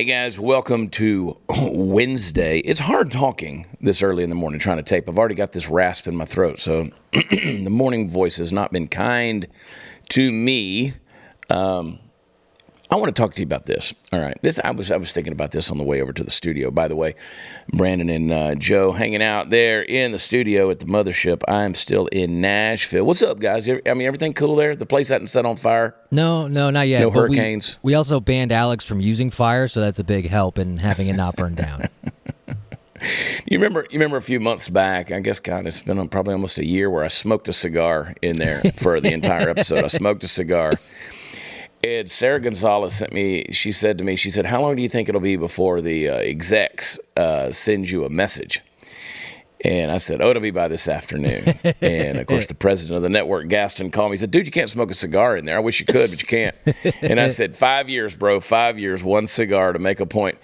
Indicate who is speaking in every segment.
Speaker 1: Hey guys, welcome to Wednesday. It's hard talking this early in the morning trying to tape. I've already got this rasp in my throat, so the morning voice has not been kind to me. I want to talk to you about this. All right, I was thinking about this on the way over to the studio. By the way, Brandon and Joe hanging out there in the studio at the mothership. I'm still in Nashville. What's up, guys? Everything cool there? The place hasn't set on fire?
Speaker 2: No, not yet.
Speaker 1: No hurricanes?
Speaker 2: We also banned Alex from using fire, so that's a big help in having it not burn down.
Speaker 1: You remember a few months back, I guess, God, it's been probably almost a year, where I smoked a cigar in there for the entire episode. I smoked a cigar. And Sarah Gonzalez she said, how long do you think it'll be before the execs send you a message? And I said, it'll be by this afternoon. And, of course, the president of the network, Gaston, called me. He said, dude, you can't smoke a cigar in there. I wish you could, but you can't. And I said, 5 years, bro, 5 years, one cigar to make a point.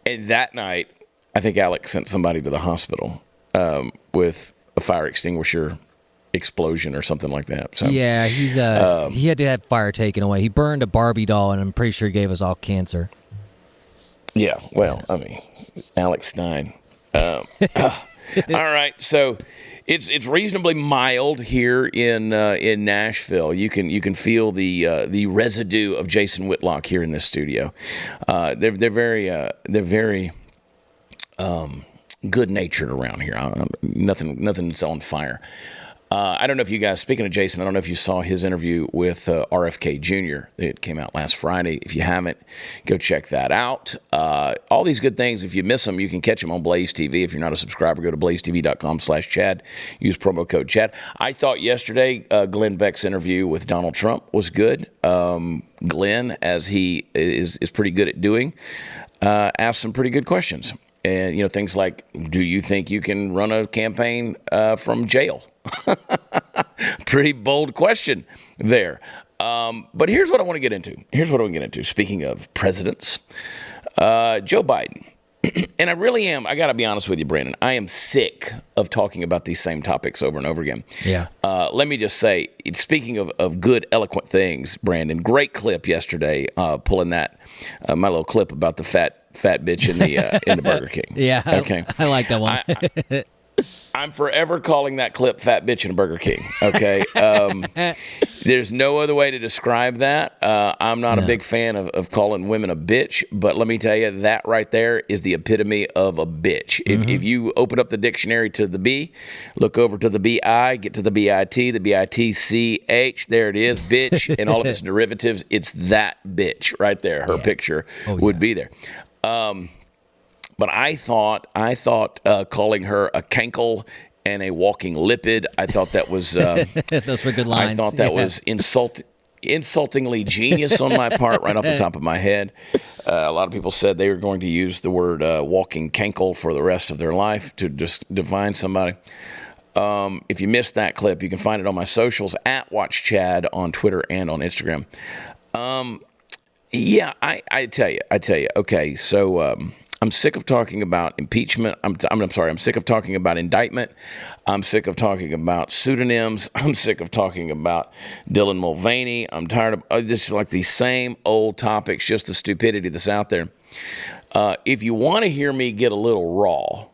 Speaker 1: And that night, I think Alex sent somebody to the hospital with a fire extinguisher explosion or something like that. So,
Speaker 2: yeah, he had to have fire taken away. He burned a Barbie doll, and I'm pretty sure he gave us all cancer.
Speaker 1: Yeah, well, Alex Stein. All right, so it's reasonably mild here in Nashville. You can feel the residue of Jason Whitlock here in this studio. They're very good natured around here. Nothing's on fire. I don't know if you guys, speaking of Jason, I don't know if you saw his interview with RFK Jr. It came out last Friday. If you haven't, go check that out. All these good things, if you miss them, you can catch them on BlazeTV. If you're not a subscriber, go to blazetv.com/Chad. Use promo code Chad. I thought yesterday Glenn Beck's interview with Donald Trump was good. Glenn, as he is pretty good at doing, asked some pretty good questions. And, things like, do you think you can run a campaign from jail? Pretty bold question there. But here's what I want to get into. Speaking of presidents, Joe Biden. And I really am, I got to be honest with you, Brandon, I am sick of talking about these same topics over and over again.
Speaker 2: Yeah.
Speaker 1: Let me just say, speaking of good, eloquent things, Brandon, great clip yesterday, pulling that, my little clip about the fat bitch in the Burger King.
Speaker 2: Yeah,
Speaker 1: okay.
Speaker 2: I like that one.
Speaker 1: I'm forever calling that clip "fat bitch in a Burger King." Okay, there's no other way to describe that. I'm not a big fan of calling women a bitch, but let me tell you, that right there is the epitome of a bitch. If you open up the dictionary to the B, look over to the BI, get to the BIT, the BITCH, there it is, bitch, and all of its derivatives. It's that bitch right there. Her picture would be there. But I thought calling her a cankle and a walking lipid, I thought that was
Speaker 2: those were good lines.
Speaker 1: I thought that was insultingly genius on my part, right off the top of my head. A lot of people said they were going to use the word walking cankle for the rest of their life to just define somebody. If you missed that clip, you can find it on my socials at Watch Chad on Twitter and on Instagram. Yeah, I tell you. Okay, so I'm sick of talking about impeachment. I'm sorry. I'm sick of talking about indictment. I'm sick of talking about pseudonyms. I'm sick of talking about Dylan Mulvaney. I'm tired of this is like these same old topics, just the stupidity that's out there. If you want to hear me get a little raw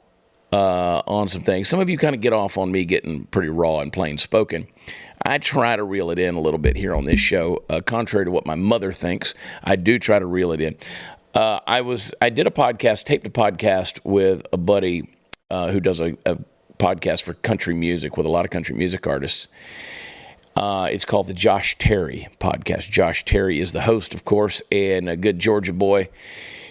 Speaker 1: on some things, some of you kind of get off on me getting pretty raw and plain spoken. I try to reel it in a little bit here on this show. Contrary to what my mother thinks, I do try to reel it in. I did taped a podcast with a buddy who does a podcast for country music with a lot of country music artists. It's called the Josh Terry podcast. Josh Terry is the host, of course, and a good Georgia boy.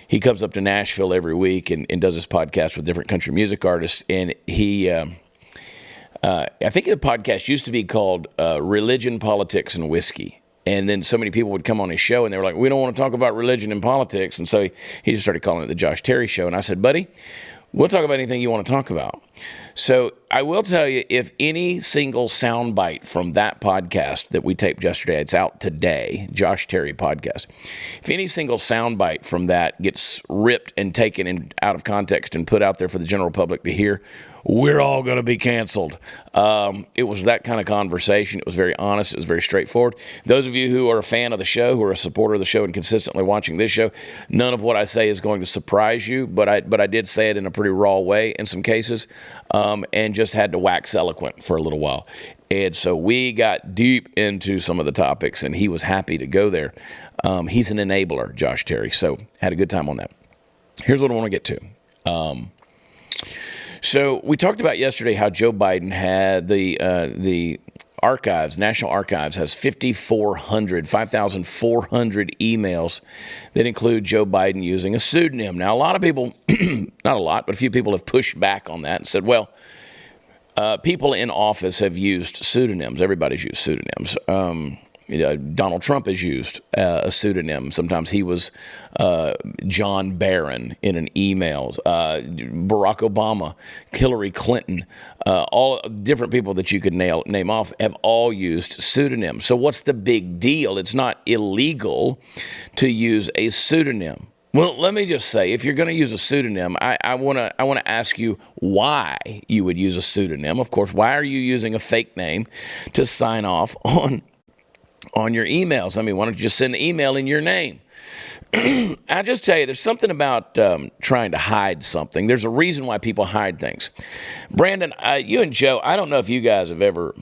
Speaker 1: He comes up to Nashville every week and does this podcast with different country music artists. And he, I think the podcast used to be called Religion, Politics, and Whiskey. And then so many people would come on his show and they were like, we don't want to talk about religion and politics. And so he just started calling it the Josh Terry Show. And I said, buddy, we'll talk about anything you want to talk about. So I will tell you, if any single soundbite from that podcast that we taped yesterday, it's out today, Josh Terry podcast. If any single soundbite from that gets ripped and taken out of context and put out there for the general public to hear, we're all going to be canceled. It was that kind of conversation. It was very honest. It was very straightforward. Those of you who are a fan of the show, who are a supporter of the show and consistently watching this show, none of what I say is going to surprise you, but I did say it in a pretty raw way in some cases, and just had to wax eloquent for a little while. And so we got deep into some of the topics, and he was happy to go there. He's an enabler, Josh Terry, so had a good time on that. Here's what I want to get to. So we talked about yesterday how Joe Biden had the archives, National Archives has 5,400 emails that include Joe Biden using a pseudonym. Now, a lot of people, not a lot, but a few people have pushed back on that and said, well, people in office have used pseudonyms. Everybody's used pseudonyms. Donald Trump has used a pseudonym. Sometimes he was John Barron in an email. Barack Obama, Hillary Clinton, all different people that you could name off have all used pseudonyms. So what's the big deal? It's not illegal to use a pseudonym. Well, let me just say, if you're going to use a pseudonym, I want to ask you why you would use a pseudonym. Of course, why are you using a fake name to sign off on your emails? I mean, why don't you just send the email in your name? I just tell you, there's something about trying to hide something. There's a reason why people hide things. Brandon, you and Joe, I don't know if you guys have ever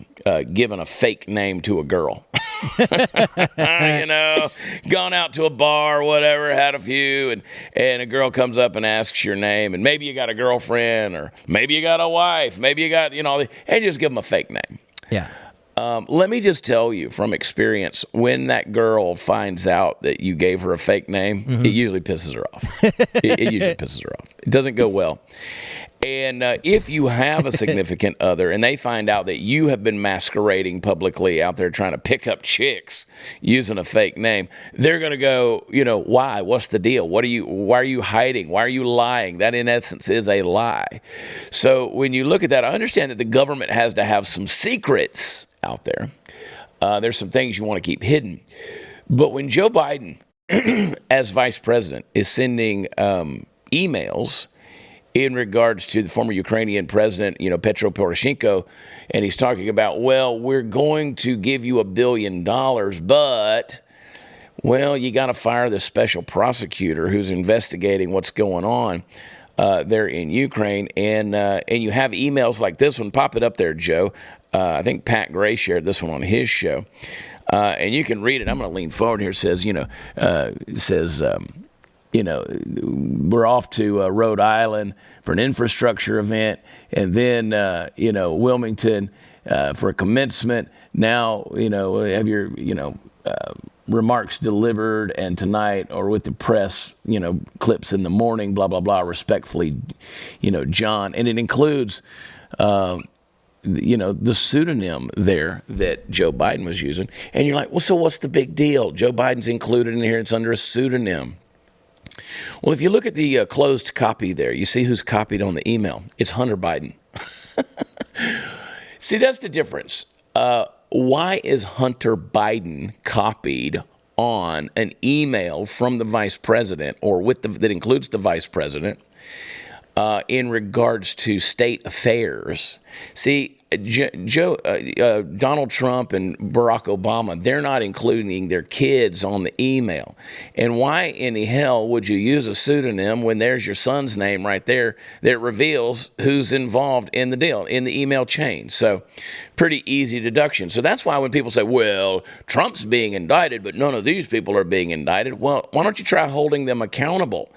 Speaker 1: given a fake name to a girl. Gone out to a bar or whatever, had a few, and a girl comes up and asks your name, and maybe you got a girlfriend, or maybe you got a wife, maybe you got, and just give them a fake name.
Speaker 2: Yeah.
Speaker 1: Let me just tell you from experience, when that girl finds out that you gave her a fake name, it usually pisses her off. It usually pisses her off. It doesn't go well. And if you have a significant other and they find out that you have been masquerading publicly out there trying to pick up chicks using a fake name, they're going to go, why? What's the deal? Why are you hiding? Why are you lying? That in essence is a lie. So when you look at that, I understand that the government has to have some secrets out there. There's some things you want to keep hidden. But when Joe Biden, as vice president, is sending emails in regards to the former Ukrainian president, Petro Poroshenko, and he's talking about, well, we're going to give you $1 billion, but, well, you got to fire the special prosecutor who's investigating what's going on there in Ukraine. And you have emails like this one. Pop it up there, Joe. I think Pat Gray shared this one on his show. And you can read it. I'm going to lean forward here. It says, we're off to Rhode Island for an infrastructure event, and then, Wilmington for a commencement. Now, have your, remarks delivered, and tonight, or with the press, clips in the morning, blah, blah, blah, respectfully, John. And it includes, the pseudonym there that Joe Biden was using. And you're like, well, so what's the big deal? Joe Biden's included in here. It's under a pseudonym. Well, if you look at the closed copy there, you see who's copied on the email. It's Hunter Biden. See, that's the difference. Why is Hunter Biden copied on an email from the vice president, or that includes the vice president, in regards to state affairs? See, Donald Trump and Barack Obama, they're not including their kids on the email. And why in the hell would you use a pseudonym when there's your son's name right there that reveals who's involved in the deal, in the email chain? So pretty easy deduction. So that's why when people say, well, Trump's being indicted, but none of these people are being indicted, well, why don't you try holding them accountable?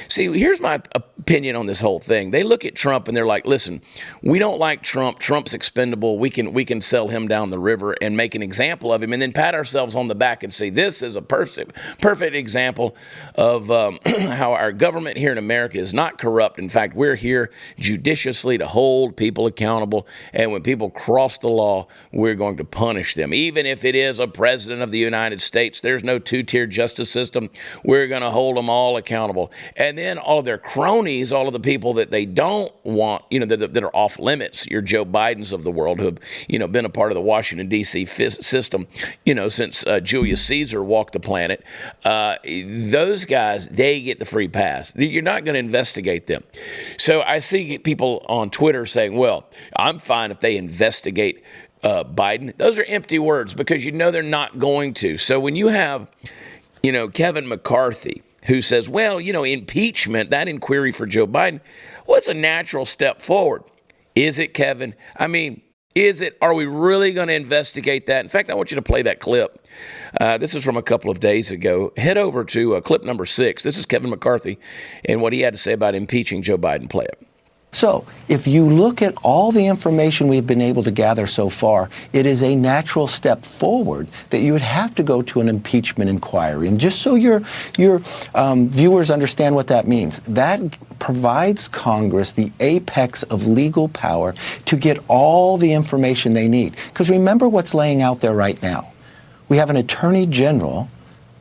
Speaker 1: See, here's my opinion on this whole thing. They look at Trump and they're like, listen, we don't like Trump. Trump's expendable. We can sell him down the river and make an example of him, and then pat ourselves on the back and say this is a perfect example of how our government here in America is not corrupt. In fact, we're here judiciously to hold people accountable, and when people cross the law, we're going to punish them. Even if it is a president of the United States, there's no two-tier justice system. We're going to hold them all accountable. And then all of their cronies, all of the people that they don't want, that are off limits, your Joe Bidens of the world who have, been a part of the Washington, D.C. system, since Julius Caesar walked the planet. Those guys, they get the free pass. You're not going to investigate them. So I see people on Twitter saying, well, I'm fine if they investigate Biden. Those are empty words because they're not going to. So when you have, Kevin McCarthy, who says, well, impeachment, that inquiry for Joe Biden, well, it's a natural step forward. Is it, Kevin? I mean, is it? Are we really going to investigate that? In fact, I want you to play that clip. This is from a couple of days ago. Head over to clip number 6. This is Kevin McCarthy and what he had to say about impeaching Joe Biden. Play it.
Speaker 3: So, if you look at all the information we've been able to gather so far, it is a natural step forward that you would have to go to an impeachment inquiry. And just so your viewers understand what that means, that provides Congress the apex of legal power to get all the information they need. Because remember what's laying out there right now. We have an attorney general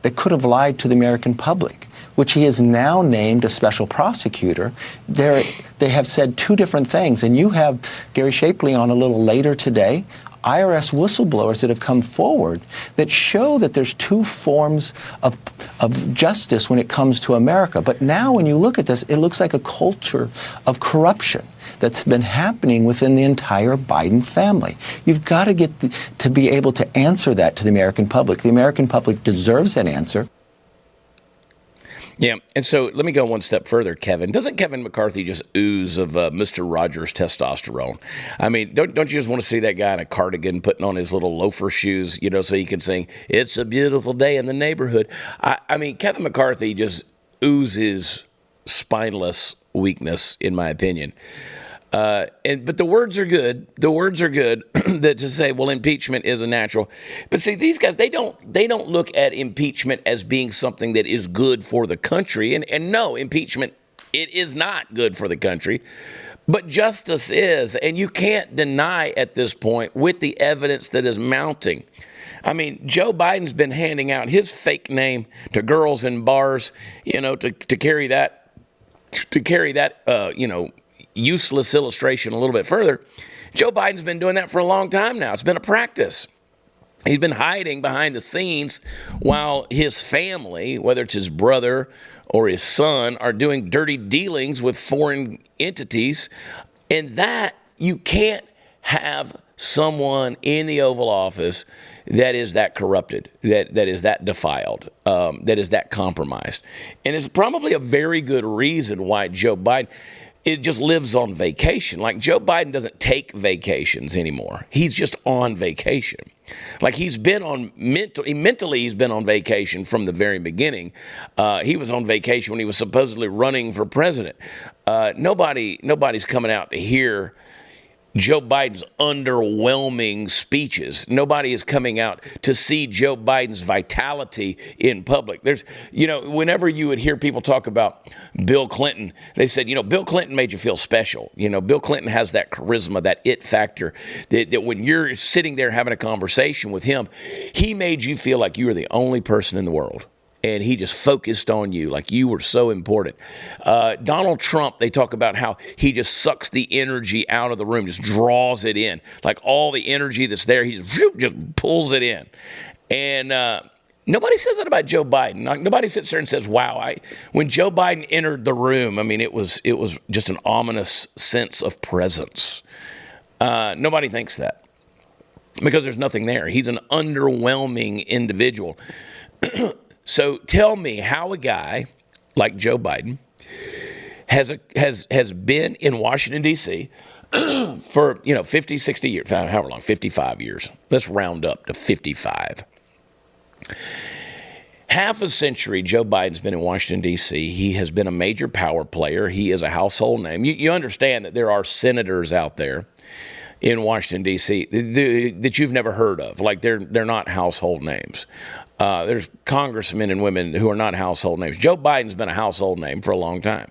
Speaker 3: that could have lied to the American public, which he has now named a special prosecutor. They have said two different things, and you have Gary Shapley on a little later today, IRS whistleblowers that have come forward that show that there's two forms of justice when it comes to America. But now when you look at this, it looks like a culture of corruption that's been happening within the entire Biden family. You've got to get to be able to answer that to the American public. The American public deserves that answer.
Speaker 1: Yeah, and so let me go one step further, Kevin. Doesn't Kevin McCarthy just ooze of Mr. Rogers testosterone? I mean, don't you just want to see that guy in a cardigan putting on his little loafer shoes, so he can sing, "It's a beautiful day in the neighborhood"? I mean, Kevin McCarthy just oozes spineless weakness, in my opinion. But the words are good. The words are good that to say, well, impeachment is a natural. But see, these guys, they don't look at impeachment as being something that is good for the country. And no, impeachment, it is not good for the country. But justice is, and you can't deny at this point with the evidence that is mounting. I mean, Joe Biden's been handing out his fake name to girls in bars, to carry that, useless illustration a little bit further. Joe Biden's been doing that for a long time now. It's been a practice. He's been hiding behind the scenes while his family, whether it's his brother or his son, are doing dirty dealings with foreign entities. And that you can't have someone in the Oval Office that is that corrupted, that is that defiled, that is that compromised. And it's probably a very good reason why Joe Biden, it just lives on vacation. Like Joe Biden doesn't take vacations anymore. He's just on vacation. Like he's been on mentally he's been on vacation from the very beginning. He was on vacation when he was supposedly running for president. Nobody's coming out to hear Joe Biden's underwhelming speeches. Nobody is coming out to see Joe Biden's vitality in public. There's, whenever you would hear people talk about Bill Clinton, they said, Bill Clinton made you feel special. Bill Clinton has that charisma, that it factor, that when you're sitting there having a conversation with him, he made you feel like you were the only person in the world. And he just focused on you like you were so important. Donald Trump, they talk about how he just sucks the energy out of the room, just draws it in. Like all the energy that's there, he just pulls it in. And nobody says that about Joe Biden. Nobody sits there and says, wow, when Joe Biden entered the room, I mean, it was just an ominous sense of presence. Nobody thinks that because there's nothing there. He's an underwhelming individual. So tell me how a guy like Joe Biden has been in Washington, D.C. for, 50, 60 years, however long, 55 years. Let's round up to 55. Half a century, Joe Biden's been in Washington, D.C. He has been a major power player. He is a household name. You understand that there are senators out there in Washington, D.C. that you've never heard of. Like they're not household names. There's congressmen and women who are not household names. Joe Biden's been a household name for a long time.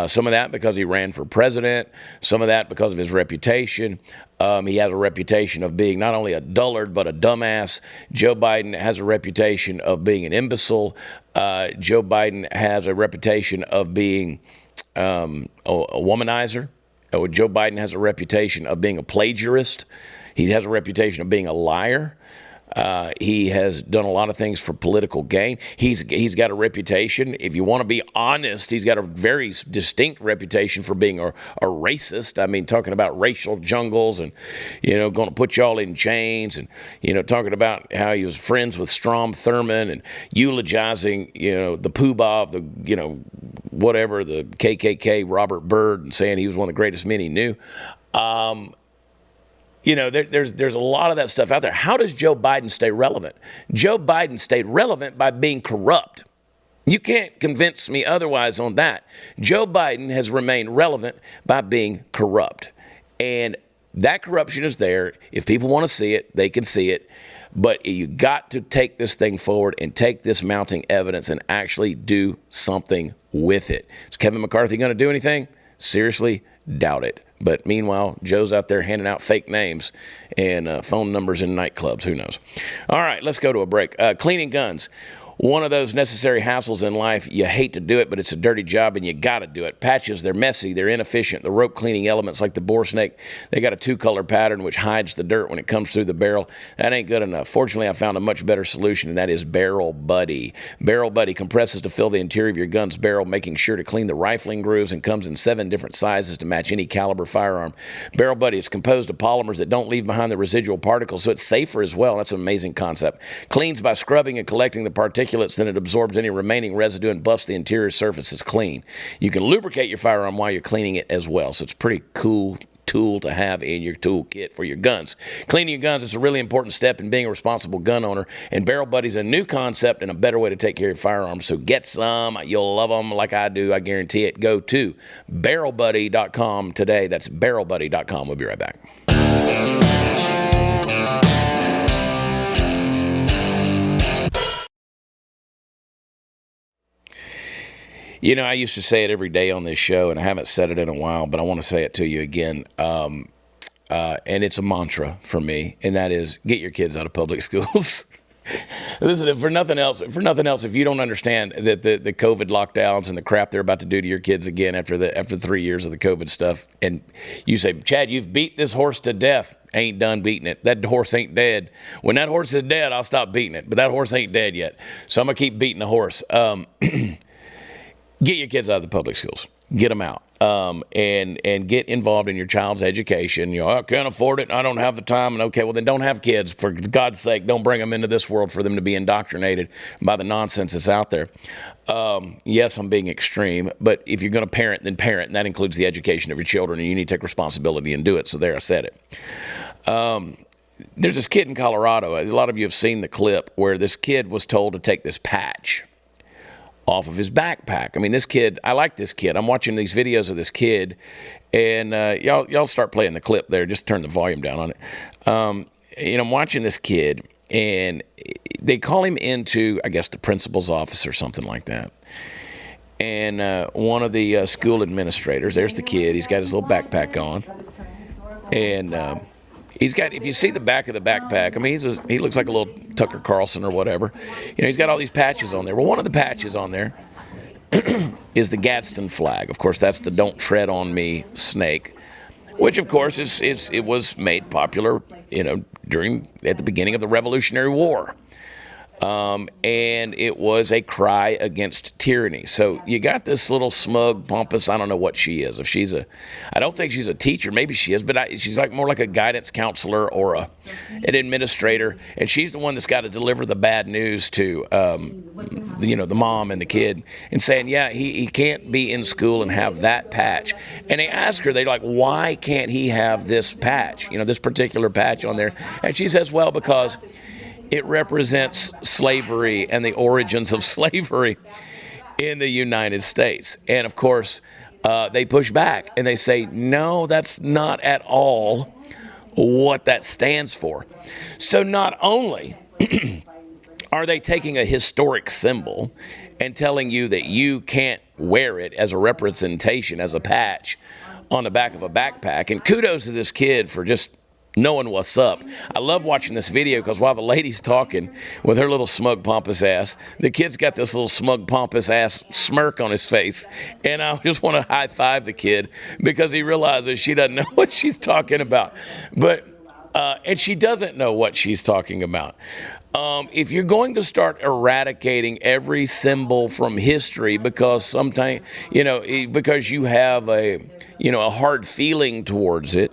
Speaker 1: Some of that because he ran for president. Some of that because of his reputation. He has a reputation of being not only a dullard, but a dumbass. Joe Biden has a reputation of being an imbecile. Joe Biden has a reputation of being a womanizer. Joe Biden has a reputation of being a plagiarist. He has a reputation of being a liar. He has done a lot of things for political gain. He's got a reputation. If you want to be honest, he's got a very distinct reputation for being a racist. I mean, talking about racial jungles and, going to put y'all in chains and, talking about how he was friends with Strom Thurmond and eulogizing, the poobah of the, whatever, the KKK, Robert Byrd, and saying he was one of the greatest men he knew. There's a lot of that stuff out there. How does Joe Biden stay relevant? Joe Biden stayed relevant by being corrupt. You can't convince me otherwise on that. Joe Biden has remained relevant by being corrupt. And that corruption is there. If people want to see it, they can see it. But you got to take this thing forward and take this mounting evidence and actually do something with it. Is Kevin McCarthy going to do anything? Seriously, doubt it. But meanwhile, Joe's out there handing out fake names and phone numbers in nightclubs. Who knows? All right, let's go to a break. Cleaning guns. One of those necessary hassles in life. You hate to do it, but it's a dirty job, and you got to do it. Patches, they're messy. They're inefficient. The rope cleaning elements, like the bore snake, they got a two-color pattern which hides the dirt when it comes through the barrel. That ain't good enough. Fortunately, I found a much better solution, and that is Barrel Buddy. Barrel Buddy compresses to fill the interior of your gun's barrel, making sure to clean the rifling grooves, and comes in 7 different sizes to match any caliber firearm. Barrel Buddy is composed of polymers that don't leave behind the residual particles, so it's safer as well. That's an amazing concept. Cleans by scrubbing and collecting the particulates, then it absorbs any remaining residue and buffs the interior surfaces clean. You can lubricate your firearm while you're cleaning it as well, so it's a pretty cool tool to have in your toolkit for your guns. Cleaning your guns is a really important step in being a responsible gun owner, and Barrel Buddy's a new concept and a better way to take care of your firearms, so get some. You'll love them like I do. I guarantee it. Go to barrelbuddy.com today. That's barrelbuddy.com. We'll be right back. I used to say it every day on this show, and I haven't said it in a while, but I want to say it to you again. And it's a mantra for me, and that is get your kids out of public schools. Listen, for nothing else, if you don't understand that the COVID lockdowns and the crap they're about to do to your kids again after 3 years of the COVID stuff, and you say, Chad, you've beat this horse to death. Ain't done beating it. That horse ain't dead. When that horse is dead, I'll stop beating it, but that horse ain't dead yet. So I'm going to keep beating the horse. Get your kids out of the public schools. Get them out. And get involved in your child's education. I can't afford it. I don't have the time. And okay, well then don't have kids. For God's sake, don't bring them into this world for them to be indoctrinated by the nonsense that's out there. Yes, I'm being extreme, but if you're going to parent, then parent. And that includes the education of your children, and you need to take responsibility and do it. So there, I said it. There's this kid in Colorado. A lot of you have seen the clip where this kid was told to take this patch off of his backpack. I mean, this kid, I like this kid. I'm watching these videos of this kid, and y'all start playing the clip there. Just turn the volume down on it. I'm watching this kid, and they call him into, I guess, the principal's office or something like that. And one of the school administrators, there's the kid. He's got his little backpack on, and he's got, if you see the back of the backpack, I mean, he looks like a little Tucker Carlson or whatever. He's got all these patches on there. Well, one of the patches on there is the Gadsden flag. Of course, that's the "Don't Tread on Me" snake, which, of course, it was made popular, at the beginning of the Revolutionary War. And it was a cry against tyranny. So you got this little smug, pompous, I don't know what she is. I don't think she's a teacher. Maybe she is, but she's more like a guidance counselor or an administrator. And she's the one that's got to deliver the bad news to, the mom and the kid, and saying, yeah, he can't be in school and have that patch. And they ask her, they're like, why can't he have this patch, this particular patch on there? And she says, well, because it represents slavery and the origins of slavery in the United States. And of course, they push back and they say, no, that's not at all what that stands for. So not only are they taking a historic symbol and telling you that you can't wear it as a representation, as a patch on the back of a backpack, and kudos to this kid for just knowing what's up. I love watching this video because while the lady's talking with her little smug, pompous ass, the kid's got this little smug, pompous ass smirk on his face. And I just want to high five the kid because he realizes she doesn't know what she's talking about. And she doesn't know what she's talking about. If you're going to start eradicating every symbol from history because sometimes, because you have a hard feeling towards it,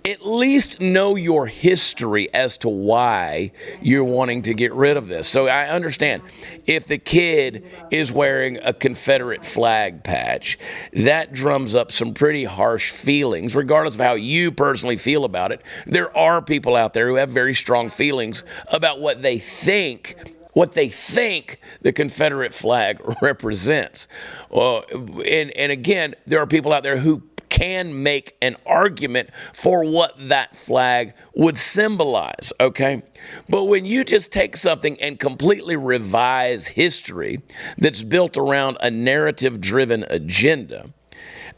Speaker 1: at least know your history as to why you're wanting to get rid of this. So I understand if the kid is wearing a Confederate flag patch, that drums up some pretty harsh feelings, regardless of how you personally feel about it. There are people out there who have very strong feelings about what they think the Confederate flag represents. And again, there are people out there who can make an argument for what that flag would symbolize, okay? But when you just take something and completely revise history that's built around a narrative-driven agenda,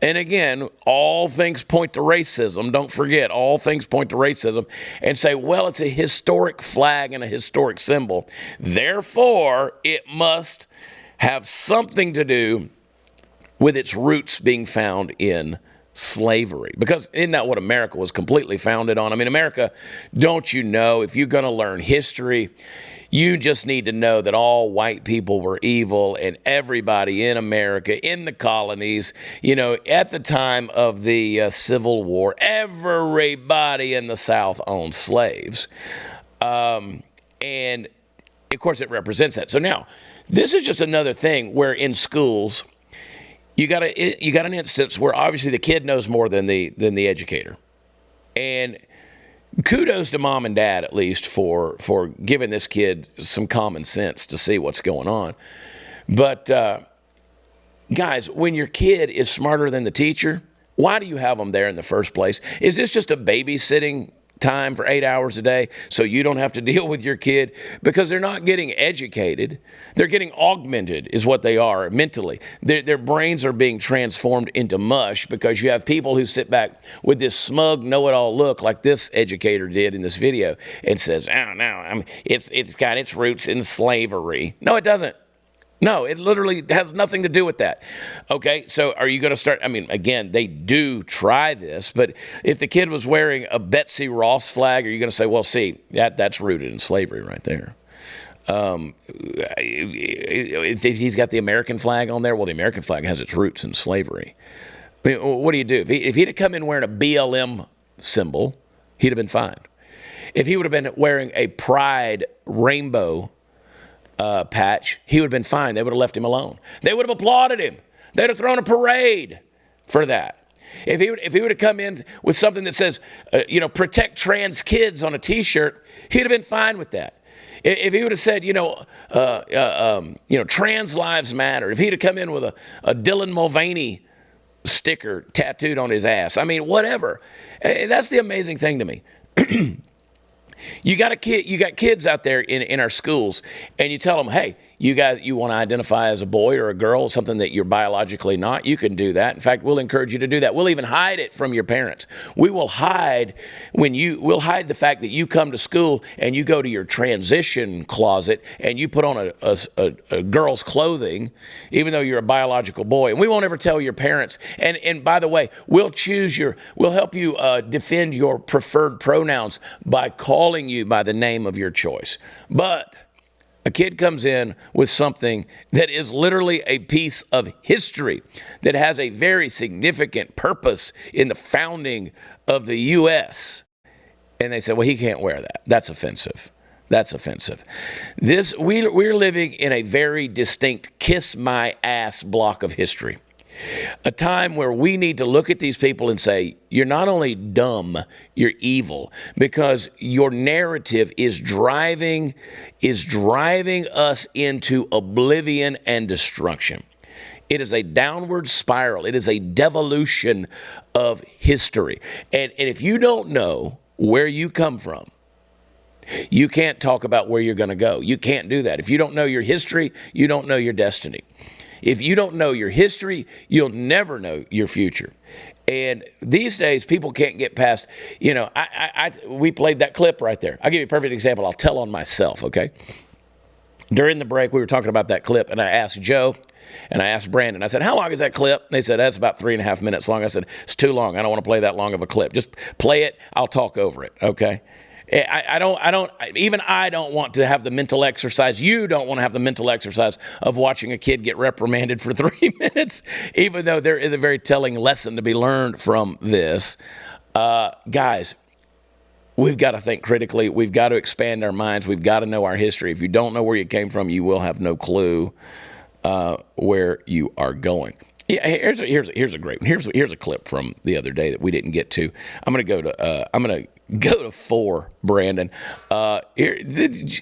Speaker 1: and again, all things point to racism. Don't forget, all things point to racism. And say, well, it's a historic flag and a historic symbol. Therefore, it must have something to do with its roots being found in slavery. Because isn't that what America was completely founded on? I mean, America, don't you know, if you're going to learn history, you just need to know that all white people were evil and everybody in America, in the colonies, at the time of the Civil War, everybody in the South owned slaves. And, of course, it represents that. So now, this is just another thing where in schools, you got an instance where obviously the kid knows more than the educator. And kudos to mom and dad, at least, for giving this kid some common sense to see what's going on. But, guys, when your kid is smarter than the teacher, why do you have them there in the first place? Is this just a babysitting time for 8 hours a day so you don't have to deal with your kid? Because they're not getting educated. They're getting augmented is what they are mentally. Their brains are being transformed into mush because you have people who sit back with this smug know-it-all look like this educator did in this video and says, oh, no, it's got its roots in slavery. No, it doesn't. No, it literally has nothing to do with that. Okay, so are you going to start? I mean, again, they do try this, but if the kid was wearing a Betsy Ross flag, are you going to say, well, see, that's rooted in slavery right there? If he's got the American flag on there, well, the American flag has its roots in slavery. I mean, what do you do? If he'd have come in wearing a BLM symbol, he'd have been fine. If he would have been wearing a pride rainbow patch, he would have been fine. They would have left him alone. They would have applauded him. They'd have thrown a parade for that. If he would have come in with something that says, protect trans kids on a T-shirt, he'd have been fine with that. If he would have said, trans lives matter. If he'd have come in with a Dylan Mulvaney sticker tattooed on his ass, I mean, whatever. That's the amazing thing to me. You got kids out there in our schools, and you tell them, hey, you want to identify as a boy or a girl, something that you're biologically not, you can do that. In fact, we'll encourage you to do that. We'll even hide it from your parents. We'll hide the fact that you come to school and you go to your transition closet and you put on a girl's clothing, even though you're a biological boy. And we won't ever tell your parents. And by the way, we'll help you defend your preferred pronouns by calling you by the name of your choice. But a kid comes in with something that is literally a piece of history that has a very significant purpose in the founding of the U.S. And they say, well, he can't wear that. That's offensive. That's offensive. We're living in a very distinct kiss my ass block of history. A time where we need to look at these people and say, you're not only dumb, you're evil, because your narrative is driving us into oblivion and destruction. It is a downward spiral. It is a devolution of history. And if you don't know where you come from, you can't talk about where you're going to go. You can't do that. If you don't know your history, you don't know your destiny. If you don't know your history, you'll never know your future. And these days, people can't get past, we played that clip right there. I'll give you a perfect example. I'll tell on myself, okay? During the break, we were talking about that clip, and I asked Joe and I asked Brandon. I said, how long is that clip? And they said, that's about 3.5 minutes long. I said, it's too long. I don't want to play that long of a clip. Just play it. I'll talk over it, okay? I don't want to have the mental exercise. You don't want to have the mental exercise of watching a kid get reprimanded for 3 minutes, even though there is a very telling lesson to be learned from this. Guys, we've got to think critically. We've got to expand our minds. We've got to know our history. If you don't know where you came from, you will have no clue where you are going. Yeah, here's a great one. Here's a clip from the other day that we didn't get to. I'm gonna go to 4, Brandon.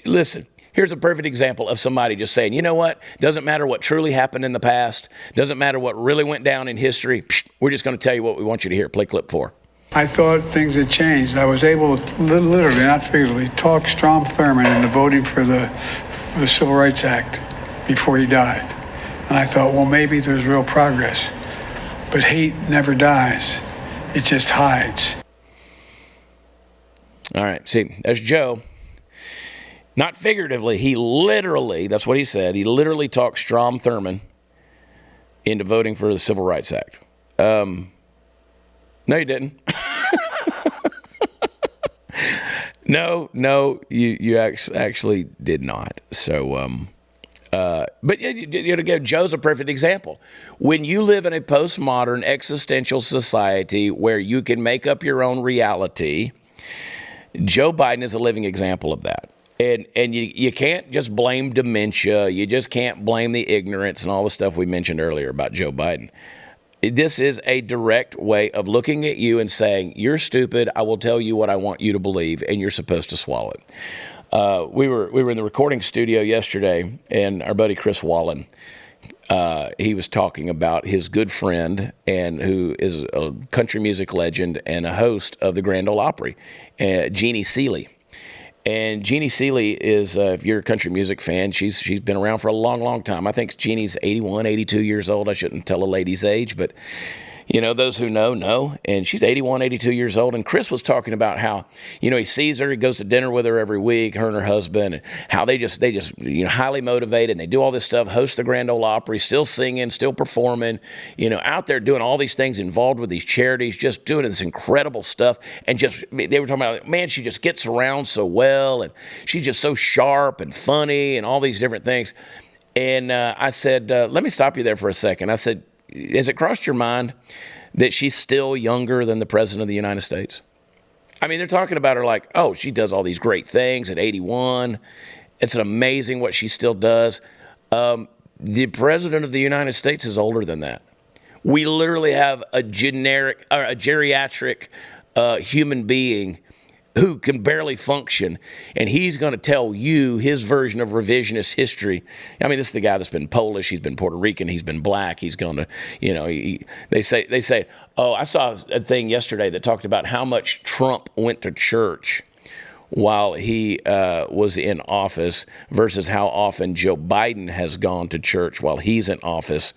Speaker 1: Listen. Here's a perfect example of somebody just saying, you know what? Doesn't matter what truly happened in the past. Doesn't matter what really went down in history. We're just going to tell you what we want you to hear. Play clip 4.
Speaker 4: I thought things had changed. I was able to literally, not figuratively, talk Strom Thurmond into voting for the Civil Rights Act before he died. And I thought, well, maybe there's real progress. But hate never dies. It just hides.
Speaker 1: All right. See, there's Joe. Not figuratively. He literally, that's what he said. He literally talked Strom Thurmond into voting for the Civil Rights Act. No, you didn't. No, you actually did not. So, but again, Joe's a perfect example. When you live in a postmodern existential society where you can make up your own reality, Joe Biden is a living example of that. And you can't just blame dementia. You just can't blame the ignorance and all the stuff we mentioned earlier about Joe Biden. This is a direct way of looking at you and saying, you're stupid. I will tell you what I want you to believe, and you're supposed to swallow it. We were in the recording studio yesterday, and our buddy Chris Wallen, he was talking about his good friend and who is a country music legend and a host of the Grand Ole Opry, Jeannie Seely. And Jeannie Seely is, if you're a country music fan, she's been around for a long, long time. I think Jeannie's 81, 82 years old. I shouldn't tell a lady's age, but those who know. And she's 81, 82 years old. And Chris was talking about how, he sees her, he goes to dinner with her every week, her and her husband, and how they just highly motivated, and they do all this stuff, host the Grand Ole Opry, still singing, still performing, out there doing all these things, involved with these charities, just doing this incredible stuff. And they were talking about, man, she just gets around so well, and she's just so sharp and funny and all these different things. And I said, let me stop you there for a second. I said, has it crossed your mind that she's still younger than the President of the United States? I mean, they're talking about her like, oh, she does all these great things at 81. It's amazing what she still does. The President of the United States is older than that. We literally have a geriatric human being who can barely function, and he's going to tell you his version of revisionist history. I mean, this is the guy that's been Polish, he's been Puerto Rican, he's been black, he's going to, they say, oh, I saw a thing yesterday that talked about how much Trump went to church while he was in office versus how often Joe Biden has gone to church while he's in office.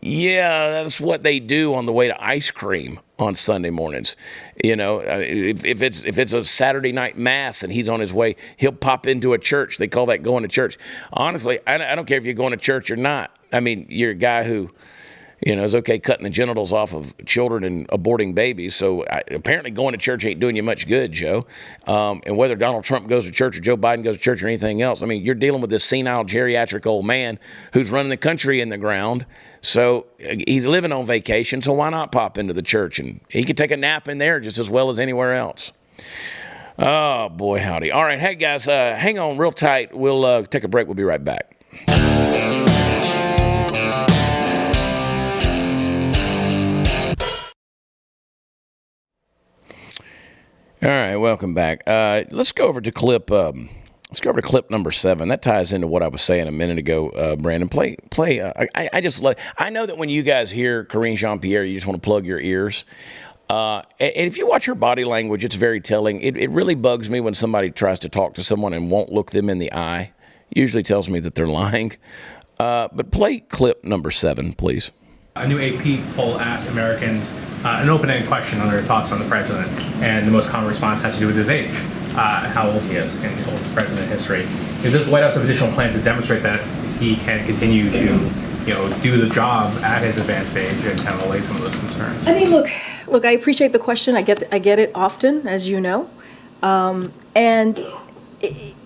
Speaker 1: Yeah, that's what they do on the way to ice cream on Sunday mornings. If it's a Saturday night mass and he's on his way, he'll pop into a church. They call that going to church. Honestly, I don't care if you're going to church or not. I mean, you're a guy who, is okay cutting the genitals off of children and aborting babies. So apparently going to church ain't doing you much good, Joe. And whether Donald Trump goes to church or Joe Biden goes to church or anything else, I mean, you're dealing with this senile geriatric old man who's running the country in the ground. So he's living on vacation. So why not pop into the church? And he could take a nap in there just as well as anywhere else. Oh, boy, howdy. All right. Hey, guys, hang on real tight. We'll take a break. We'll be right back. All right, welcome back. Let's go over to clip. Let's go over to clip number 7. That ties into what I was saying a minute ago. Brandon, play. I just love. I know that when you guys hear Karine Jean-Pierre, you just want to plug your ears. And if you watch her body language, it's very telling. It really bugs me when somebody tries to talk to someone and won't look them in the eye. Usually tells me that they're lying. But play clip number 7, please.
Speaker 5: A new AP poll asked Americans an open-ended question on their thoughts on the president, and the most common response has to do with his age, how old he is in old president history. Does the White House have additional plans to demonstrate that he can continue to, do the job at his advanced age and kind of allay some of those concerns?
Speaker 6: I mean, look, I appreciate the question. I get it often, as you know,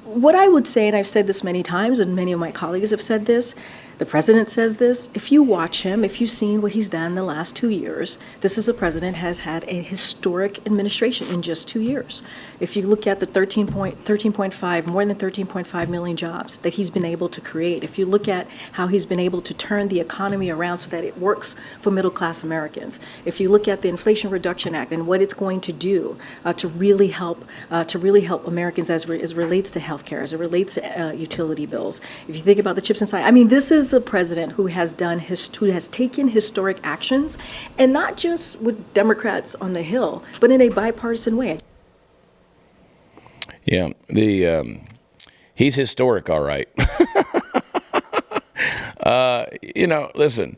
Speaker 6: what I would say, and I've said this many times, and many of my colleagues have said this, the president says this, if you watch him, if you've seen what he's done the last 2 years, this is a president has had a historic administration in just 2 years. If you look at the more than 13.5 million jobs that he's been able to create, if you look at how he's been able to turn the economy around so that it works for middle-class Americans, if you look at the Inflation Reduction Act and what it's going to do to really help Americans as it relates to healthcare, as it relates to utility bills, if you think about the chips inside, I mean, this is a president who has taken historic actions, and not just with Democrats on the Hill, but in a bipartisan way.
Speaker 1: Yeah, he's historic, all right. Listen,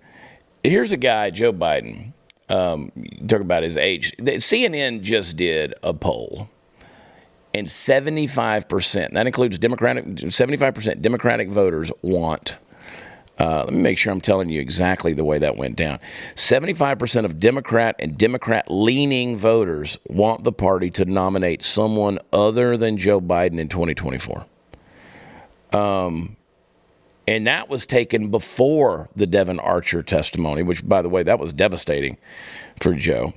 Speaker 1: here's a guy, Joe Biden. Talk about his age. CNN just did a poll, and 75%, that includes 75% Democratic voters want. Let me make sure I'm telling you exactly the way that went down. 75% of Democrat and Democrat-leaning voters want the party to nominate someone other than Joe Biden in 2024. And that was taken before the Devon Archer testimony, which, by the way, that was devastating for Joe.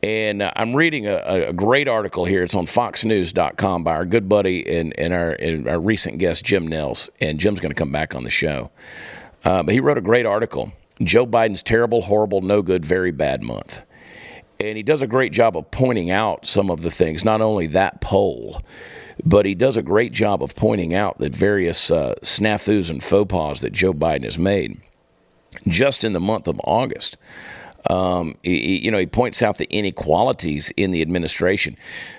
Speaker 1: And I'm reading a great article here. It's on foxnews.com by our good buddy and our recent guest, Jim Nels. And Jim's going to come back on the show. But he wrote a great article, Joe Biden's Terrible, Horrible, No Good, Very Bad Month. And he does a great job of pointing out some of the things, not only that poll, but he does a great job of pointing out the various snafus and faux pas that Joe Biden has made just in the month of August. He points out the inequalities in the administration.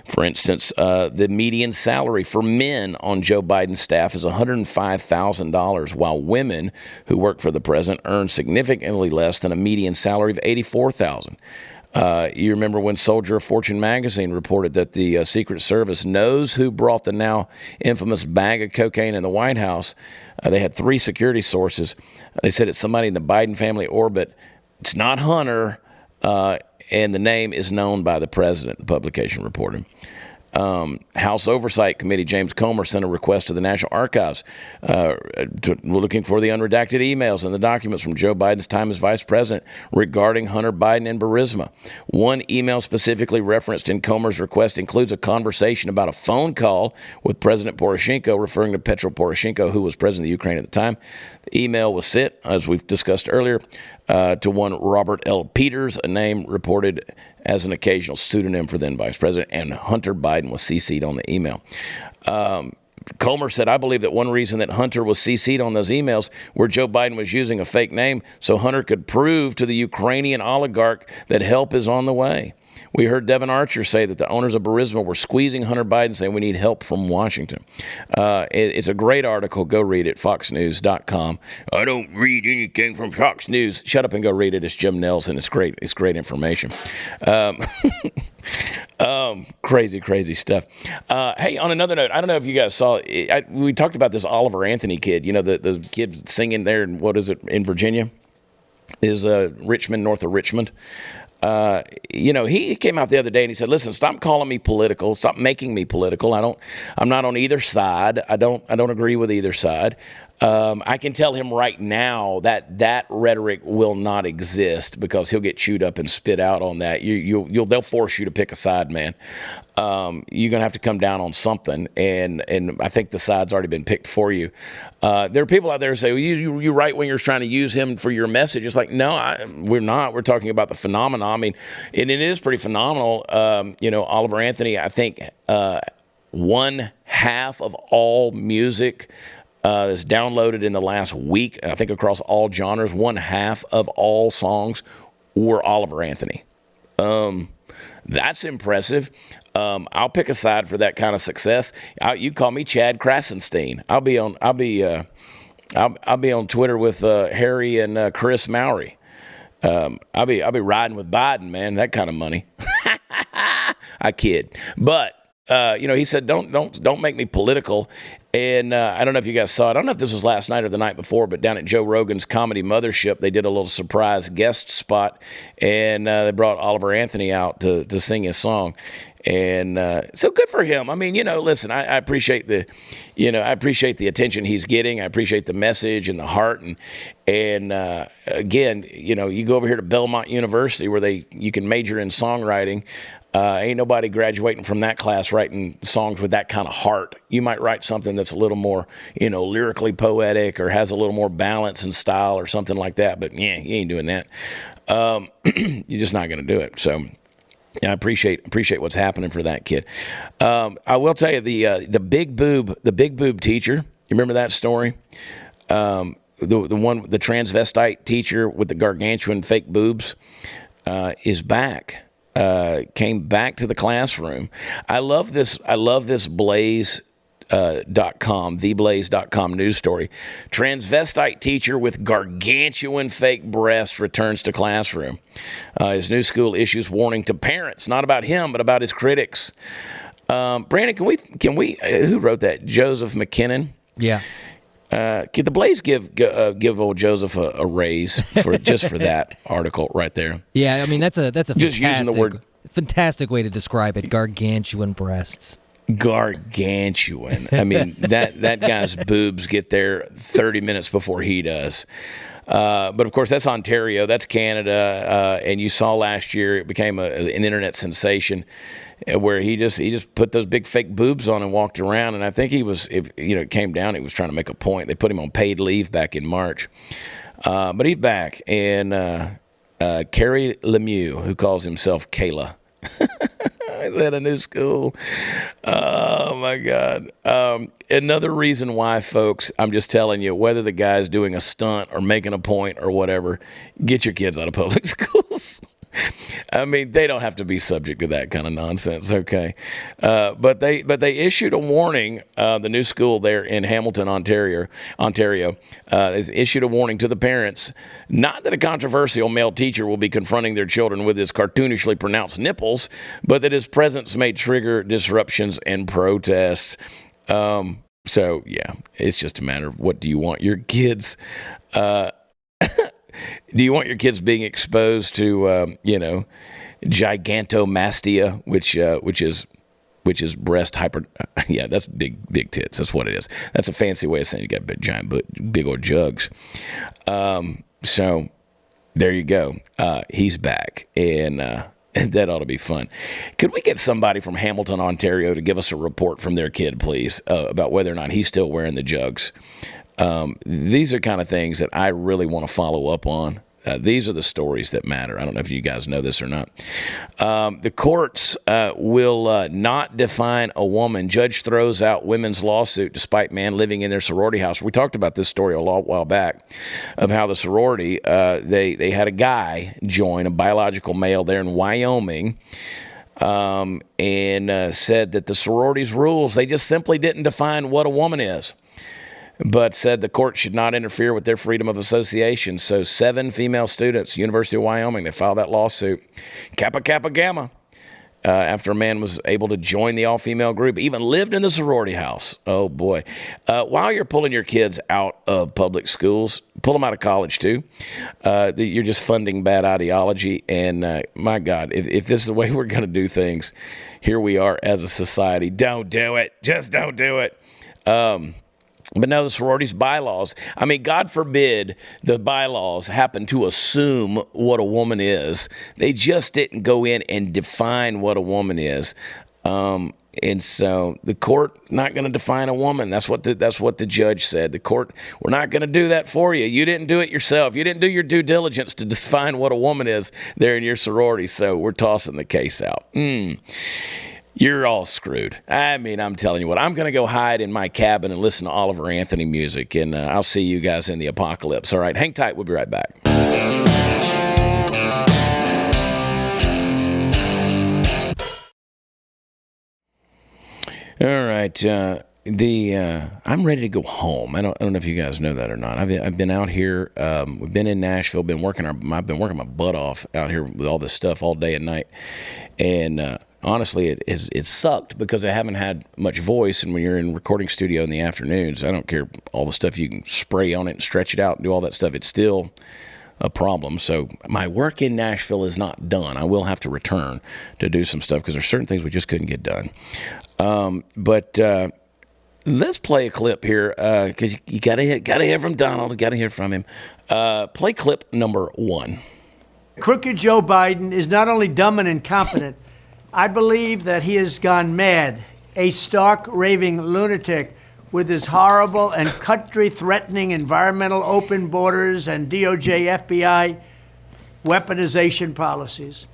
Speaker 1: For instance, the median salary for men on Joe Biden's staff is $105,000, while women who work for the president earn significantly less than a median salary of $84,000. You remember when Soldier of Fortune magazine reported that the Secret Service knows who brought the now infamous bag of cocaine in the White House. They had 3 security sources. They said it's somebody in the Biden family orbit. It's not Hunter, and the name is known by the president, the publication reported. House Oversight Committee James Comer sent a request to the National Archives looking for the unredacted emails and the documents from Joe Biden's time as vice president regarding Hunter Biden and Burisma. One email specifically referenced in Comer's request includes a conversation about a phone call with President Poroshenko, referring to Petro Poroshenko, who was president of Ukraine at the time. The email was sent, as we've discussed earlier, to one Robert L. Peters, a name reported as an occasional pseudonym for then vice president, and Hunter Biden was CC'd on the email. Comer said, I believe that one reason that Hunter was CC'd on those emails where Joe Biden was using a fake name so Hunter could prove to the Ukrainian oligarch that help is on the way. We heard Devon Archer say that the owners of Burisma were squeezing Hunter Biden, saying we need help from Washington. It's a great article. Go read it, foxnews.com. I don't read anything from Fox News. Shut up and go read it. It's Jim Nelson. It's great. It's great information. Crazy stuff. Hey, on another note, I don't know if you guys saw, we talked about this Oliver Anthony kid, the kid singing there in, in Virginia, is Richmond, north of Richmond. He came out the other day and he said, listen, stop calling me political. Stop making me political. I'm not on either side. I don't agree with either side. I can tell him right now that rhetoric will not exist because he'll get chewed up and spit out on that. They'll force you to pick a side, man. You're gonna have to come down on something, and I think the side's already been picked for you. There are people out there who say, well, you right wingers trying to use him for your message. It's like, no, we're not. We're talking about the phenomenon. I mean, and it is pretty phenomenal. Oliver Anthony, I think 1/2 of all music that's downloaded in the last week, I think across all genres, 1/2 of all songs were Oliver Anthony. That's impressive. I'll pick a side for that kind of success. You call me Chad Krasenstein. I'll be on Twitter with Harry and Chris Mowry. I'll be riding with Biden, man. That kind of money. I kid, but he said, don't make me political. And I don't know if you guys saw it. I don't know if this was last night or the night before, but down at Joe Rogan's Comedy Mothership, they did a little surprise guest spot, and they brought Oliver Anthony out to sing his song. And so good for him. I mean, listen, I appreciate the attention he's getting. I appreciate the message and the heart. And again, you go over here to Belmont University where you can major in songwriting. Ain't nobody graduating from that class writing songs with that kind of heart. You might write something that's a little more, lyrically poetic or has a little more balance and style or something like that. But yeah, you ain't doing that. You're just not going to do it. So. Yeah, I appreciate what's happening for that kid. I will tell you the big boob teacher. You remember that story? The transvestite teacher with the gargantuan fake boobs is back. Came back to the classroom. I love this Blaze. theblaze.com news story. Transvestite teacher with gargantuan fake breasts returns to classroom. His new school issues warning to parents, not about him, but about his critics. Brandon, can we? Who wrote that? Joseph McKinnon.
Speaker 2: Yeah.
Speaker 1: Could the Blaze give old Joseph a raise for that article right there?
Speaker 2: Yeah, I mean that's a
Speaker 1: just using the word
Speaker 2: fantastic way to describe it. Gargantuan breasts.
Speaker 1: Gargantuan. I mean, that guy's boobs get there 30 minutes before he does. But of course, that's Ontario, that's Canada, and you saw last year it became an internet sensation where he just put those big fake boobs on and walked around. And I think it came down, he was trying to make a point. They put him on paid leave back in March, but he's back. And Carrie Lemieux, who calls himself Kayla. Is at a new school. Oh my God. Another reason why, folks, I'm just telling you, whether the guy's doing a stunt or making a point or whatever, get your kids out of public schools. I mean, they don't have to be subject to that kind of nonsense, okay? But they issued a warning. The new school there in Hamilton, Ontario, has issued a warning to the parents. Not that a controversial male teacher will be confronting their children with his cartoonishly pronounced nipples, but that his presence may trigger disruptions and protests. So yeah, it's just a matter of what do you want your kids. Do you want your kids being exposed to, gigantomastia, which is breast hyper? Yeah, that's big tits. That's what it is. That's a fancy way of saying you got big old jugs. So there you go. He's back, and that ought to be fun. Could we get somebody from Hamilton, Ontario, to give us a report from their kid, please, about whether or not he's still wearing the jugs? These are kind of things that I really want to follow up on. These are the stories that matter. I don't know if you guys know this or not. The courts will not define a woman. Judge throws out women's lawsuit despite man living in their sorority house. We talked about this story a while back of how the sorority, they had a guy join, a biological male there in Wyoming, and said that the sorority's rules, they just simply didn't define what a woman is, but said the court should not interfere with their freedom of association. So 7 female students, University of Wyoming, they filed that lawsuit. Kappa Kappa Gamma. After a man was able to join the all-female group, even lived in the sorority house. Oh, boy. While you're pulling your kids out of public schools, pull them out of college, too. You're just funding bad ideology. And, my God, if this is the way we're going to do things, here we are as a society. Don't do it. Just don't do it. But now the sorority's bylaws, I mean, God forbid the bylaws happen to assume what a woman is. They just didn't go in and define what a woman is. And so the court not going to define a woman. That's what the judge said. The court, we're not going to do that for you. You didn't do it yourself. You didn't do your due diligence to define what a woman is there in your sorority. So we're tossing the case out. You're all screwed. I mean, I'm telling you what, I'm going to go hide in my cabin and listen to Oliver Anthony music, and I'll see you guys in the apocalypse. All right, hang tight. We'll be right back. All right. I'm ready to go home. I don't know if you guys know that or not. I've been out here. We've been in Nashville. I've been working my butt off out here with all this stuff all day and night. And honestly, it sucked because I haven't had much voice. And when you're in a recording studio in the afternoons, I don't care all the stuff you can spray on it and stretch it out and do all that stuff. It's still a problem. So my work in Nashville is not done. I will have to return to do some stuff because there's certain things we just couldn't get done. But let's play a clip here because you gotta hear from Donald. Gotta hear from him. Play clip number 1.
Speaker 7: Crooked Joe Biden is not only dumb and incompetent, I believe that he has gone mad, a stark raving lunatic with his horrible and country-threatening environmental open borders and DOJ, FBI weaponization policies.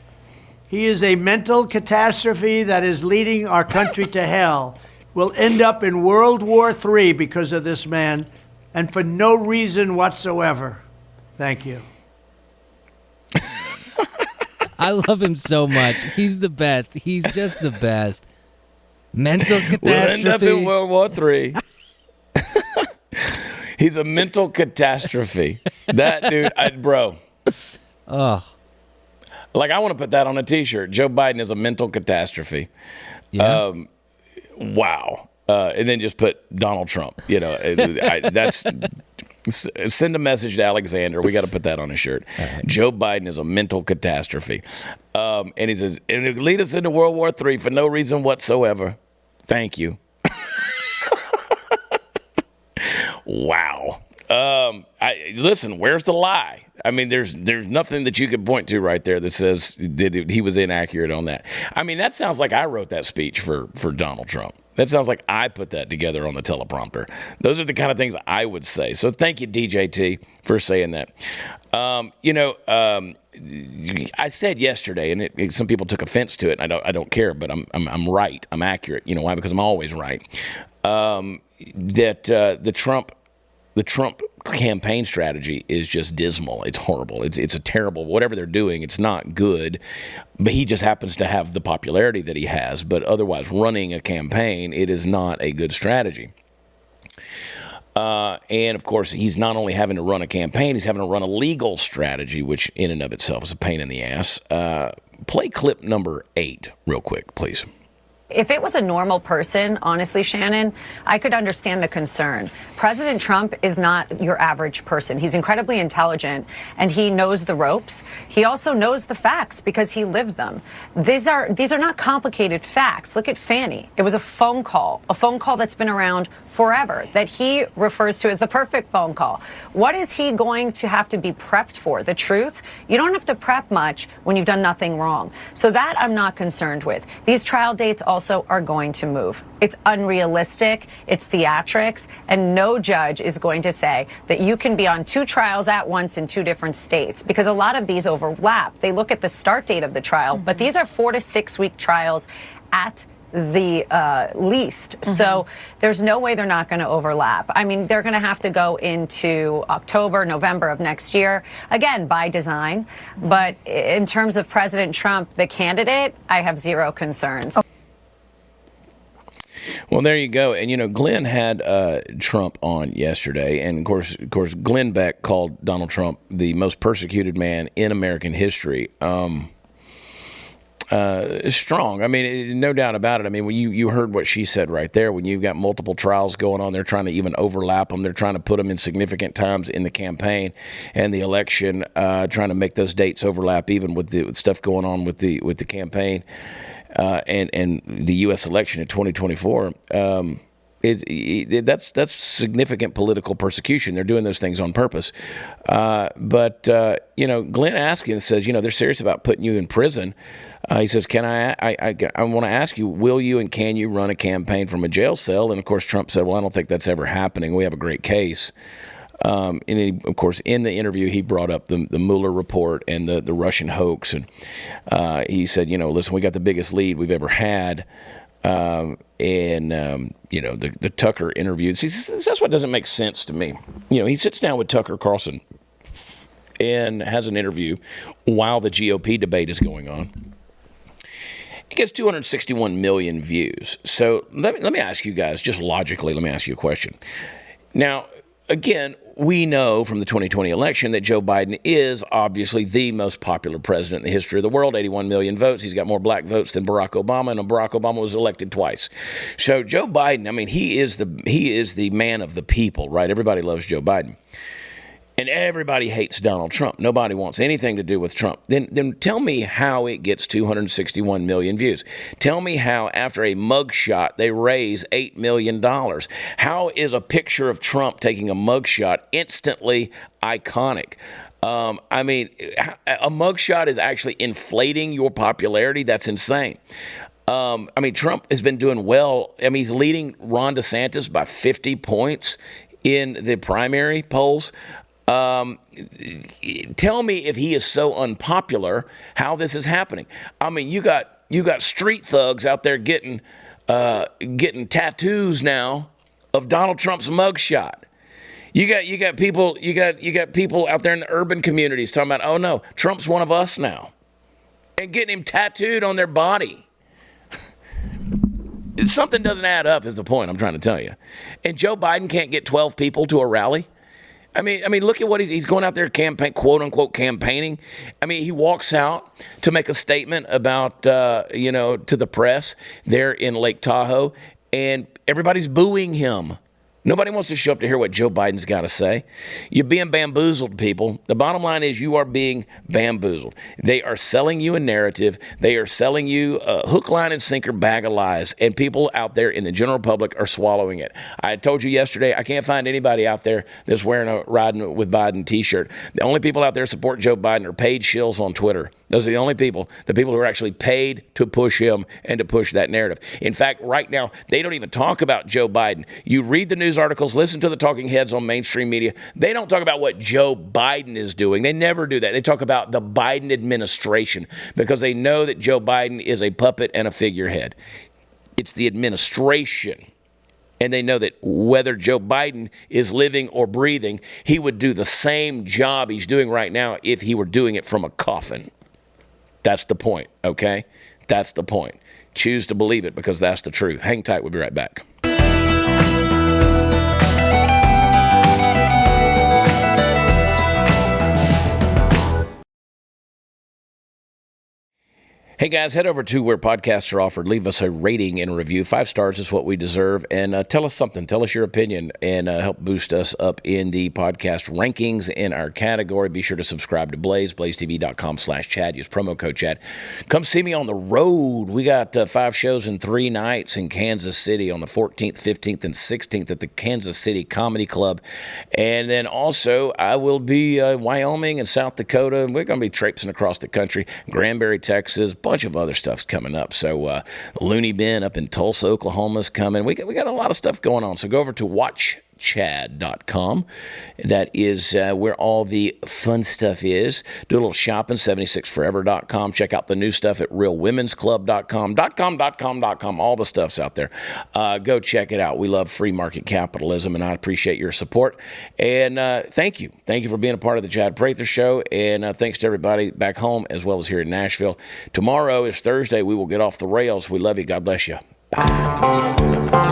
Speaker 7: He is a mental catastrophe that is leading our country to hell. We'll end up in World War III because of this man, and for no reason whatsoever. Thank you.
Speaker 2: I love him so much. He's the best. He's just the best. Mental catastrophe.
Speaker 1: We'll end up in World War III. He's a mental catastrophe. That dude, bro.
Speaker 2: Oh.
Speaker 1: Like, I want to put that on a T-shirt. Joe Biden is a mental catastrophe.
Speaker 2: Yeah.
Speaker 1: Wow. And then just put Donald Trump. You know, that's... Send a message to Alexander. We got to put that on a shirt. Right. Joe Biden is a mental catastrophe. And he says, and it'll lead us into World War III for no reason whatsoever. Thank you. Wow. Listen, where's the lie? I mean, there's nothing that you could point to right there that says that he was inaccurate on that. I mean, that sounds like I wrote that speech for Donald Trump. That sounds like I put that together on the teleprompter. Those are the kind of things I would say. So thank you, DJT, for saying that. I said yesterday, and some people took offense to it, and I don't care, but I'm right. I'm accurate. You know why? Because I'm always right. That the Trump campaign strategy is just dismal. It's horrible. It's a terrible, whatever they're doing, it's not good. But he just happens to have the popularity that he has. But otherwise, running a campaign, it is not a good strategy. And of course, he's not only having to run a campaign, he's having to run a legal strategy, which in and of itself is a pain in the ass. Play clip number 8 real quick, please.
Speaker 8: If it was a normal person, honestly, Shannon, I could understand the concern. President Trump is not your average person. He's incredibly intelligent, and he knows the ropes. He also knows the facts because he lived them. These are not complicated facts. Look at Fannie. It was a phone call that's been around forever, that he refers to as the perfect phone call. What is he going to have to be prepped for? The truth? You don't have to prep much when you've done nothing wrong. So that I'm not concerned with. These trial dates also are going to move. It's unrealistic, it's theatrics, and no judge is going to say that you can be on 2 trials at once in 2 different states, because a lot of these overlap. They look at the start date of the trial, but these are 4 to 6 week trials at the least. So there's no way they're not going to overlap. I mean, they're going to have to go into October, November of next year, again, by design. But in terms of President Trump, the candidate, I have zero concerns.
Speaker 1: Well, there you go. And, Glenn had Trump on yesterday. And, of course, Glenn Beck called Donald Trump the most persecuted man in American history. Strong. I mean, no doubt about it. I mean, when you heard what she said right there, when you've got multiple trials going on, they're trying to even overlap them. They're trying to put them in significant times in the campaign and the election, trying to make those dates overlap even with stuff going on with the campaign and the U.S. election in 2024. That's significant political persecution. They're doing those things on purpose. But Glenn Askins says, they're serious about putting you in prison. He says, I want to ask you, will you and can you run a campaign from a jail cell? And, of course, Trump said, well, I don't think that's ever happening. We have a great case. And he, of course, in the interview, he brought up the Mueller report and the Russian hoax. And he said, listen, we got the biggest lead we've ever had. The Tucker interview. See, that's what doesn't make sense to me. He sits down with Tucker Carlson and has an interview while the GOP debate is going on. It gets 261 million views. So let me ask you guys, just logically, let me ask you a question. Now, again, we know from the 2020 election that Joe Biden is obviously the most popular president in the history of the world, 81 million votes. He's got more black votes than Barack Obama, and Barack Obama was elected twice. So Joe Biden, I mean, he is the man of the people, right? Everybody loves Joe Biden. And everybody hates Donald Trump. Nobody wants anything to do with Trump. Then tell me how it gets 261 million views. Tell me how after a mugshot they raise $8 million. How is a picture of Trump taking a mugshot instantly iconic? I mean, a mugshot is actually inflating your popularity. That's insane. I mean, Trump has been doing well. I mean, he's leading Ron DeSantis by 50 points in the primary polls. Tell me if he is so unpopular, how this is happening. I mean, you got street thugs out there getting tattoos now of Donald Trump's mugshot. You got people out there in the urban communities talking about, oh no, Trump's one of us now, and getting him tattooed on their body. Something doesn't add up is the point I'm trying to tell you. And Joe Biden can't get 12 people to a rally. I mean, look at what he's going out there quote unquote campaigning. I mean, he walks out to make a statement about, to the press there in Lake Tahoe, and everybody's booing him. Nobody wants to show up to hear what Joe Biden's got to say. You're being bamboozled, people. The bottom line is you are being bamboozled. They are selling you a narrative. They are selling you a hook, line, and sinker bag of lies, and people out there in the general public are swallowing it. I told you yesterday, I can't find anybody out there that's wearing a Riding with Biden t-shirt. The only people out there support Joe Biden are paid shills on Twitter. Those are the only people, the people who are actually paid to push him and to push that narrative. In fact, right now, they don't even talk about Joe Biden. You read the news articles, listen to the talking heads on mainstream media. They don't talk about what Joe Biden is doing. They never do that. They talk about the Biden administration because they know that Joe Biden is a puppet and a figurehead. It's the administration. And they know that whether Joe Biden is living or breathing, he would do the same job he's doing right now if he were doing it from a coffin. That's the point, okay? That's the point. Choose to believe it because that's the truth. Hang tight. We'll be right back. Hey guys, head over to where podcasts are offered. Leave us a rating and a review. 5 stars is what we deserve. And tell us something. Tell us your opinion and help boost us up in the podcast rankings in our category. Be sure to subscribe to Blaze, blazetv.com/Chad. Use promo code Chad. Come see me on the road. We got 5 shows in 3 nights in Kansas City on the 14th, 15th, and 16th at the Kansas City Comedy Club. And then also I will be Wyoming and South Dakota. And we're going to be traipsing across the country. Granbury, Texas. Bunch of other stuff's coming up. So Looney Bin up in Tulsa, Oklahoma's coming. We got a lot of stuff going on. So go over to watchchad.com. That is where all the fun stuff is. Do a little shopping, 76forever.com. Check out the new stuff at realwomensclub.com. All the stuff's out there. Go check it out. We love free market capitalism, and I appreciate your support. And thank you. Thank you for being a part of the Chad Prather Show. And thanks to everybody back home as well as here in Nashville. Tomorrow is Thursday. We will get off the rails. We love you. God bless you. Bye.